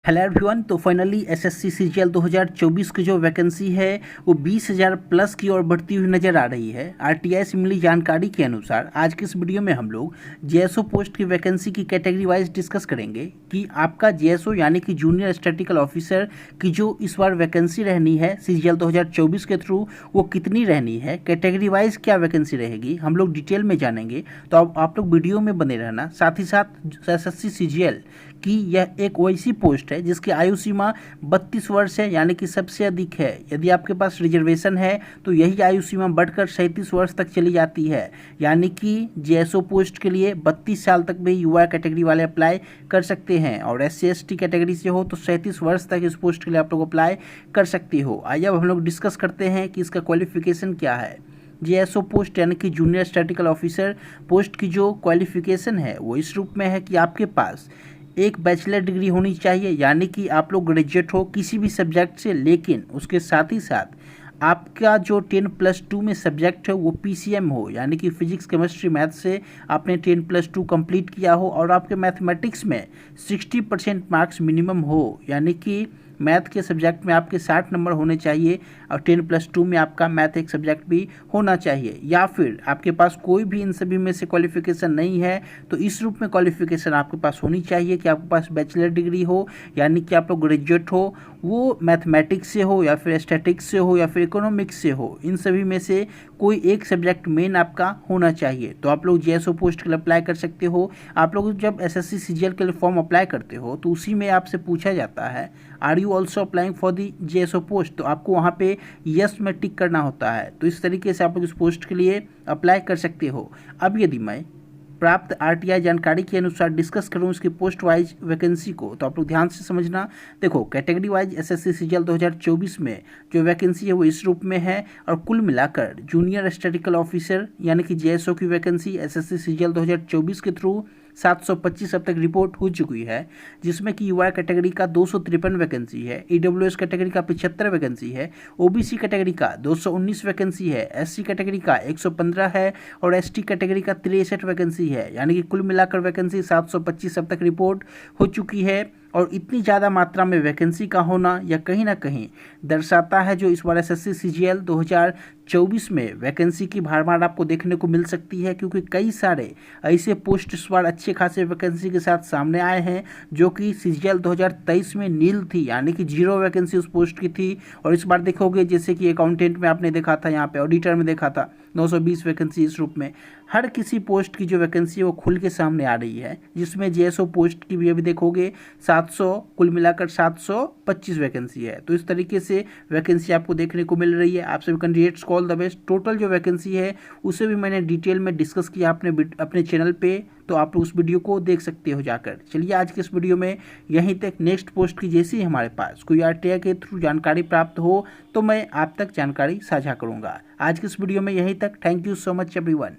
Hello everyone. तो finally SSC CGL 2024 की जो वैकेंसी है वो 20,000 प्लस की ओर बढ़ती हुई नज़र आ रही है। आरटीआई से मिली जानकारी के अनुसार आज के इस वीडियो में हम लोग जेएसओ पोस्ट की वैकेंसी की कैटेगरी वाइज डिस्कस करेंगे कि आपका जेएसओ यानी कि जूनियर स्टैटिस्टिकल ऑफिसर की जो इस बार वैकेंसी रहनी है सीजीएल 2024 के थ्रू वो कितनी रहनी है, कैटेगरी वाइज क्या वैकेंसी रहेगी, हम लोग डिटेल में जानेंगे। तो आप लोग वीडियो में बने रहना। साथ ही साथ एसएससी सीजीएल कि यह एक वैसी पोस्ट है जिसकी आयु सीमा 32 वर्ष है, यानी कि सबसे अधिक है। यदि आपके पास रिजर्वेशन है तो यही आयु सीमा बढ़कर 37 वर्ष तक चली जाती है, यानी कि जेएसओ पोस्ट के लिए 32 साल तक भी युवा कैटेगरी वाले अप्लाई कर सकते हैं। और SC/ST कैटेगरी से हो तो 37 वर्ष तक इस पोस्ट के लिए आप लोग अप्लाई कर सकते हो। आइए अब हम लोग डिस्कस करते हैं कि इसका क्वालिफिकेशन क्या है। जेएसओ पोस्ट यानी कि जूनियर स्टैटिस्टिकल ऑफिसर पोस्ट की जो क्वालिफिकेशन है वो इस रूप में है कि आपके पास एक बैचलर डिग्री होनी चाहिए, यानी कि आप लोग ग्रेजुएट हो किसी भी सब्जेक्ट से, लेकिन उसके साथ ही साथ आपका जो 10+2 में सब्जेक्ट है वो PCM हो, यानी कि फिजिक्स केमिस्ट्री मैथ से आपने 10+2 कंप्लीट किया हो और आपके मैथमेटिक्स में 60% मार्क्स मिनिमम हो, यानी कि मैथ के सब्जेक्ट में आपके 60 नंबर होने चाहिए और 10+2 में आपका मैथ एक सब्जेक्ट भी होना चाहिए। या फिर आपके पास कोई भी इन सभी में से क्वालिफिकेशन नहीं है तो इस रूप में क्वालिफिकेशन आपके पास होनी चाहिए कि आपके पास बैचलर डिग्री हो, यानी कि आप लोग ग्रेजुएट हो, वो मैथमेटिक्स से हो या फिर स्टैटिक्स से हो या फिर इकोनॉमिक्स से हो, इन सभी में से कोई एक सब्जेक्ट मेन आपका होना चाहिए। तो आप लोग जेएसओ पोस्ट के लिए अप्लाई कर सकते हो। आप लोग जब एसएससी सीजीएल के लिए फॉर्म अप्लाई करते हो तो उसी में आपसे पूछा जाता है are you also applying for the JSO post, तो आपको वहाँ पे यस में टिक करना होता है। तो इस तरीके से आप लोग इस पोस्ट के लिए अप्लाई कर सकते हो। अब यदि मैं प्राप्त आरटीआई जानकारी के अनुसार डिस्कस करूं इसकी पोस्ट वाइज वैकेंसी को, तो आप लोग ध्यान से समझना। देखो, कैटेगरी वाइज एसएससी सीजीएल 2024 में जो वैकेंसी है वो इस रूप में है और कुल मिलाकर जूनियर स्टैटिस्टिकल ऑफिसर यानी कि जेएसओ की वैकेंसी एसएससी सीजीएल 2024 के थ्रू 725 अब तक रिपोर्ट हो चुकी है, जिसमें कि युवा कैटेगरी का 253 वैकेंसी है, ईडब्ल्यूएस कैटेगरी का 75 वैकेंसी है, ओबीसी कैटेगरी का 219 वैकेंसी है, एससी कैटेगरी का 115 है और एसटी कैटेगरी का 63 वैकेंसी है, यानी कि कुल मिलाकर वैकेंसी 725 अब तक रिपोर्ट हो चुकी है। और इतनी ज़्यादा मात्रा में वैकेंसी का होना यह कहीं ना कहीं दर्शाता है जो इस बार एसएससी सीजीएल 2024 में वैकेंसी की भरमार आपको देखने को मिल सकती है, क्योंकि कई सारे ऐसे पोस्ट इस बार अच्छे खासे वैकेंसी के साथ सामने आए हैं जो कि सीजीएल 2023 में नील थी, यानी कि 0 वैकेंसी उस पोस्ट की थी। और इस बार देखोगे जैसे कि अकाउंटेंट में आपने देखा था, यहाँ पे ऑडिटर में देखा था 920 वैकेंसी। इस रूप में हर किसी पोस्ट की जो वैकेंसी है वो खुल के सामने आ रही है, जिसमें जेएसओ पोस्ट की भी अभी देखोगे 700 कुल मिलाकर 725 वैकेंसी है। तो इस तरीके से वैकेंसी आपको देखने को मिल रही है। आप सभी कैंडिडेट्स को ऑल द बेस्ट। टोटल जो वैकेंसी है उसे भी मैंने डिटेल में डिस्कस किया अपने चैनल पे, तो आप उस वीडियो को देख सकते हो जाकर। चलिए आज के इस वीडियो में यहीं तक। नेक्स्ट पोस्ट की जैसे ही हमारे पास कोई आरटीआई के थ्रू जानकारी प्राप्त हो तो मैं आप तक जानकारी साझा करूंगा। आज के इस वीडियो में यहीं तक। Thank you so much everyone.